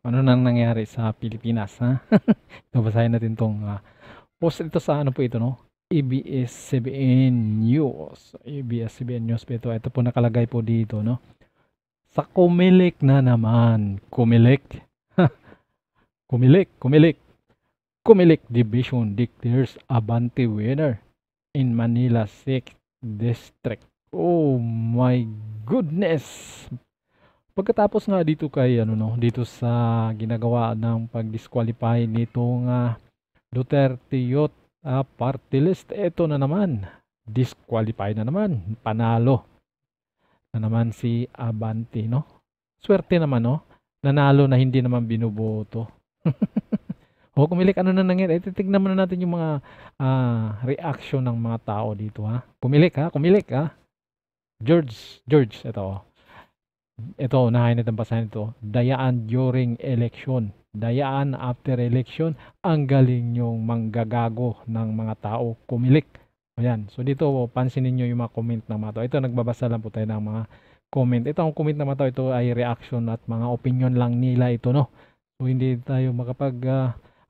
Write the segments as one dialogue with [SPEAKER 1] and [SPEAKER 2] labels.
[SPEAKER 1] Ano nang nangyari sa Pilipinas, ha? Ito, basahin natin 'tong, post ito sa ano po ito 'no, ABS-CBN News. ABS-CBN News po ito. Ito po nakalagay po dito 'no, "Sa Comelec na naman." Comelec, Comelec, Comelec. Comelec Division declares Abante winner in Manila 6th District. Oh my goodness! Pagkatapos nga dito kay ano 'no, dito sa ginagawa ng pag-disqualify nitong, Duterte Youth, Party List, eto na naman, disqualify na naman, panalo na naman si Abante 'no. Swerte naman 'no, nanalo na hindi naman binoboto. O Kumilik, ano na nangyari? Titignan muna natin yung mga reaction ng mga tao dito ha. Kumilik ha, Kumilik ha. George, ito. Ito, unahin natin basahin ito. Dayaan during election. Dayaan after election. Ang galing yung manggagago ng mga tao. Kumilik. Ayan. So dito, pansinin nyo yung mga comment ng mga tao. Ito, nagbabasa lang po tayo ng mga comment. Ito, ang comment ng mga tao, ito ay reaction at mga opinion lang nila ito, no? So hindi tayo makapag,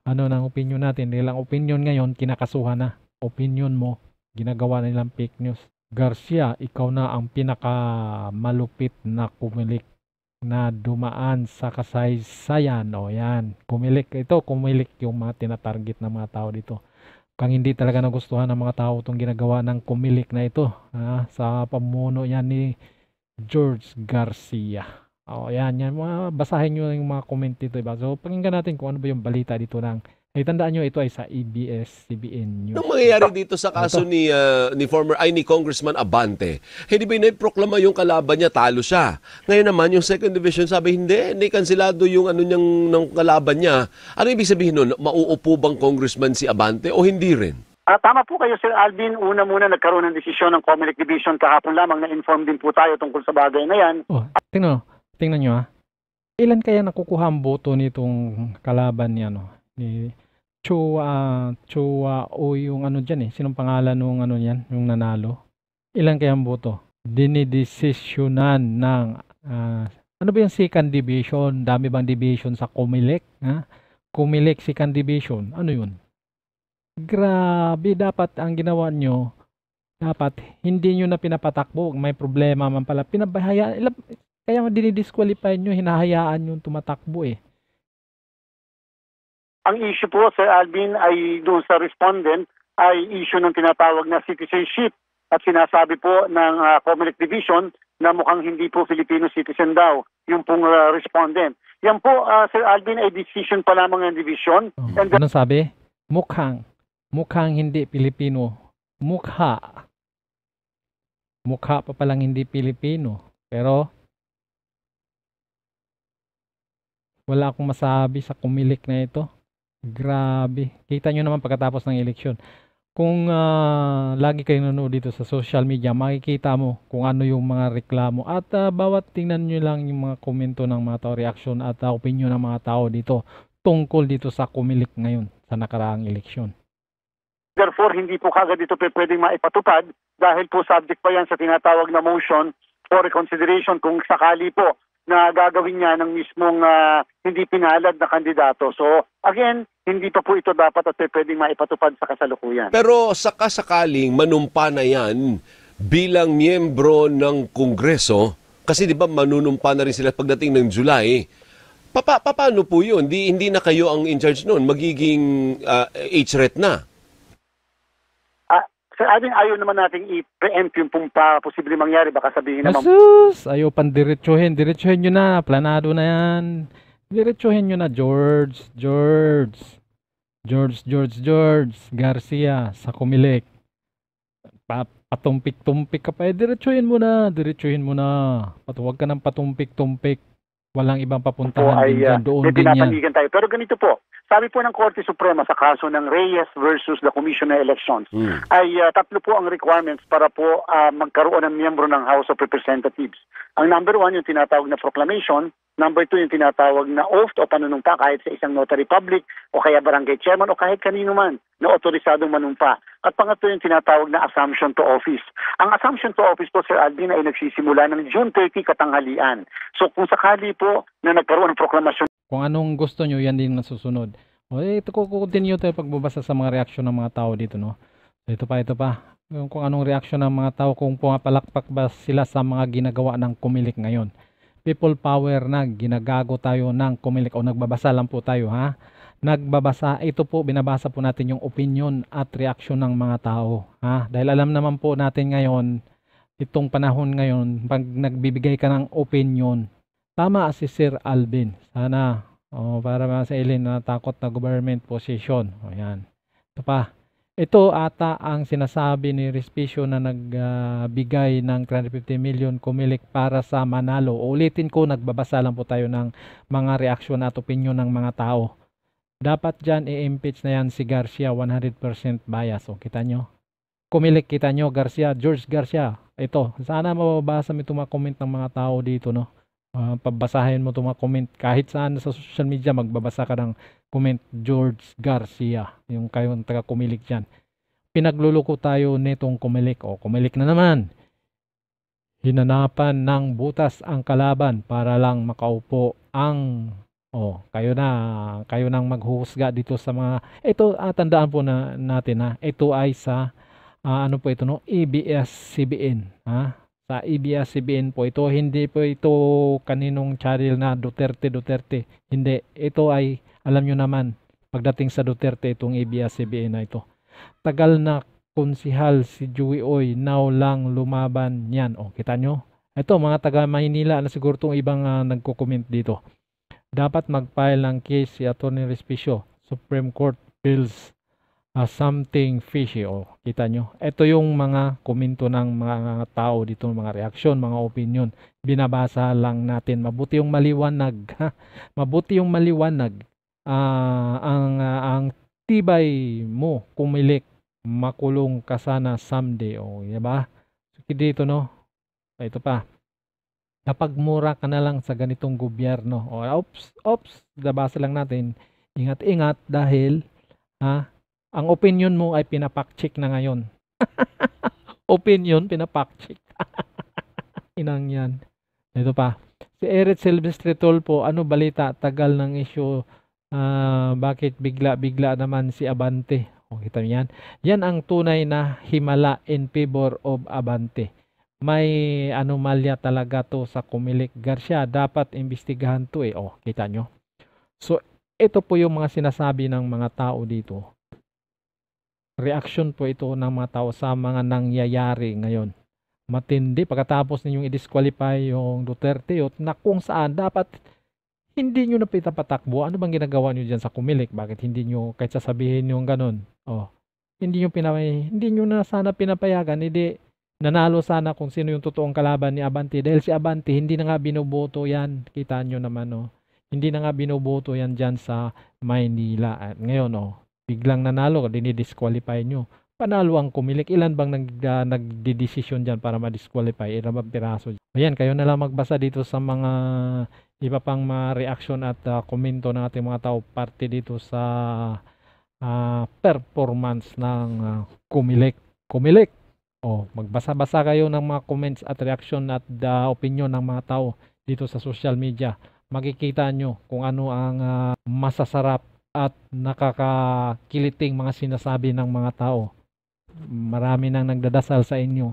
[SPEAKER 1] ng opinion natin. Dahil ang opinion ngayon, kinakasuhan na. Opinion mo, ginagawa nilang fake news. Garcia, ikaw na ang pinakamalupit na kumilik na dumaan sa kasaysayan. O yan, kumilik. Ito, kumilik yung mga tinatarget ng mga tao dito. Kung hindi talaga nagustuhan ng mga tao itong ginagawa ng kumilik na ito, sa pamuno yan ni George Garcia. O yan, basahin nyo yung mga comment dito. Diba? So, pakinggan natin kung ano ba yung balita dito ng tandaan nyo, ito ay sa ABS-CBN News.
[SPEAKER 2] Anong mangyayari dito sa kaso ni Congressman Abante? Hindi ba proklama yung kalaban niya, talo siya. Ngayon naman, yung second division sabi, hindi kansilado yung ano niyang ng kalaban niya. Ano ibig sabihin nun? Mauupo bang congressman si Abante o hindi rin?
[SPEAKER 3] Tama po kayo, Sir Alvin. Una muna nagkaroon ng desisyon ng Comelec Division kahapon lamang, na-inform din po tayo tungkol sa bagay na yan.
[SPEAKER 1] Oh, tingnan nyo ha. Ilan kaya nakukuha ang boto nitong kalaban niya, no? Ni Chua o yung ano dyan sinong pangalan nung ano yan, yung nanalo? Ilan kaya ang boto? Dinidesisyonan ng, ano ba yung second division? Dami bang division sa Comelec? Comelec second division, ano yun? Grabe, dapat ang ginawa nyo, dapat hindi nyo na pinapatakbo, may problema man pala, pinabahayaan, kaya dinidisqualify nyo, hinahayaan yung tumatakbo
[SPEAKER 3] Ang issue po, Sir Alvin, ay doon sa respondent ay issue ng tinatawag na citizenship at sinasabi po ng Comelec Division na mukhang hindi po Filipino citizen daw yung pong respondent. Yan po, Sir Alvin, ay decision pa lamang ng division.
[SPEAKER 1] Anong sabi? Mukhang hindi Pilipino. Mukha pa palang hindi Pilipino. Pero wala akong masabi sa Comelec na ito. Grabe. Kita nyo naman pagkatapos ng eleksyon. Kung lagi kayong nanonood dito sa social media, makikita mo kung ano yung mga reklamo. At bawat tingnan nyo lang yung mga komento ng mga tao, reaction at opinion ng mga tao dito tungkol dito sa Comelec ngayon sa nakaraang eleksyon.
[SPEAKER 3] Therefore, hindi po kagad ito pwedeng maipatupad dahil po subject pa yan sa tinatawag na motion for reconsideration kung sakali po na gagawin niya ng mismong hindi pinalad na kandidato. So, again, hindi pa po ito dapat at pwedeng maipatupad sa kasalukuyan.
[SPEAKER 2] Pero sakasakaling manumpa na yan bilang miyembro ng Kongreso, kasi di ba manunumpa na rin sila pagdating ng July, paano po yun? Hindi na kayo ang in charge noon, magiging HRET na.
[SPEAKER 3] Sir Alvin, ayaw naman nating i-preempt yung posibleng mangyari. Baka sabihin naman...
[SPEAKER 1] Asus! Ayaw pang diretsuhin. Diretsuhin nyo na. Planado na yan. Diretsuhin nyo na, George Garcia sa Comelec. Patumpik-tumpik ka pa. Diretsuhin mo na. Huwag ka ng patumpik-tumpik. Walang ibang papuntahan din dyan. Doon din yan.
[SPEAKER 3] Tayo. Pero ganito po. Sabi po ng Korte Suprema sa kaso ng Reyes versus the Commission on Elections ay tatlo po ang requirements para po magkaroon ng miyembro ng House of Representatives. Ang number 1, yung tinatawag na proclamation. Number 2, yung tinatawag na oath o panunumpa kahit sa isang notary public o kaya barangay chairman o kahit kanino man na otorisadong manumpa. At pangatlo, yung tinatawag na assumption to office. Ang assumption to office po, Sir Alvin, ay nagsisimula ng June 30 katanghalian. So kung sakali po na nagkaroon ng proklamasyon,
[SPEAKER 1] Kung anong gusto nyo, yan din nasusunod. O, ito ko continue tayo pagbabasa sa mga reaksyon ng mga tao dito, no? So, ito pa. Kung anong reaksyon ng mga tao, kung pumapalakpak ba sila sa mga ginagawa ng Comelec ngayon. People power na ginagago tayo ng Comelec o nagbabasa lang po tayo, ha? Nagbabasa, ito po, binabasa po natin yung opinion at reaksyon ng mga tao, ha? Dahil alam naman po natin ngayon, itong panahon ngayon, pag nagbibigay ka ng opinion, tama si Sir Alvin. Sana, para sa ilin na takot na government position. O yan. Ito pa. Ito ata ang sinasabi ni Respicio na nagbigay ng 350 million Comelec para sa Manalo. Ulitin ko, nagbabasa lang po tayo ng mga reaksyon at opinion ng mga tao. Dapat dyan i-impeach na yan si Garcia, 100% bias. O, kita nyo? Comelec, kita nyo, Garcia, George Garcia. Ito, sana mababasa mo itong mga comment ng mga tao dito, no? Pabasahin mo itong mga comment kahit saan sa social media, magbabasa ka ng comment George Garcia, yung kayong taga Comelec dyan. Pinagluluko tayo nitong Comelec. O, Comelec na naman. Hinanapan ng butas ang kalaban para lang makaupo ang kayo nang maghuhusga dito sa mga ito. Tandaan po natin, ha, ito ay sa ano po ito, no, ABS-CBN, ha. Sa ABS-CBN po ito, hindi po ito kaninong channel na Duterte. Hindi, ito ay, alam nyo naman, pagdating sa Duterte, itong ABS-CBN na ito. Tagal na konsihal si Joey Oy, now lang lumaban yan. O, kita nyo? Ito, mga taga Maynila na siguro itong ibang nagko-comment dito. Dapat mag-file ng case si Atty. Respicio, Supreme Court feels something fishy. O, kita nyo? Ito yung mga komento ng mga tao dito, mga reaksyon, mga opinion. Binabasa lang natin. Mabuti yung maliwanag. Mabuti yung maliwanag. Ang tibay mo, Comelec, makulong ka sana someday. O, diba? So, dito, no? Ito pa. Kapag mura ka na lang sa ganitong gobyerno. O, oops, nabasa lang natin. Ingat-ingat dahil, ang opinion mo ay pinapack-check na ngayon. Opinion, pinapack-check. Inang yan. Ito pa. Si Eric Silvestre Tolpo, ano balita? Tagal ng issue. Bakit bigla naman si Abante? O, kita niyo yan. Yan ang tunay na himala in favor of Abante. May anomalya talaga to sa Comelec. Garcia, dapat imbestigahan to eh. O, kita nyo. So, ito po yung mga sinasabi ng mga tao dito. Reaction po ito ng mga tao sa mga nangyayari ngayon. Matindi. Pagkatapos ninyong i-disqualify yung Duterte na kung saan dapat hindi nyo na pitapatakbo. Ano bang ginagawa nyo dyan sa Comelec? Bakit hindi nyo, kahit sasabihin nyo ganun, hindi nyo na sana pinapayagan, hindi nanalo sana kung sino yung totoong kalaban ni Abante. Dahil si Abante, hindi na nga binoboto yan. Kita nyo naman, hindi na nga binoboto yan dyan sa Maynila. At ngayon, biglang nanalo, dinidisqualify nyo. Panalo ang Comelec. Ilan bang nagdidesisyon dyan para ma-disqualify? Ilan bang piraso? Ayan, kayo na lang magbasa dito sa mga iba pang mga reaction at komento ng ating mga tao parte dito sa performance ng Comelec. Magbasa-basa kayo ng mga comments at reaction at opinion ng mga tao dito sa social media. Makikita nyo kung ano ang masasarap at nakakakiliting mga sinasabi ng mga tao. Marami nang nagdadasal sa inyo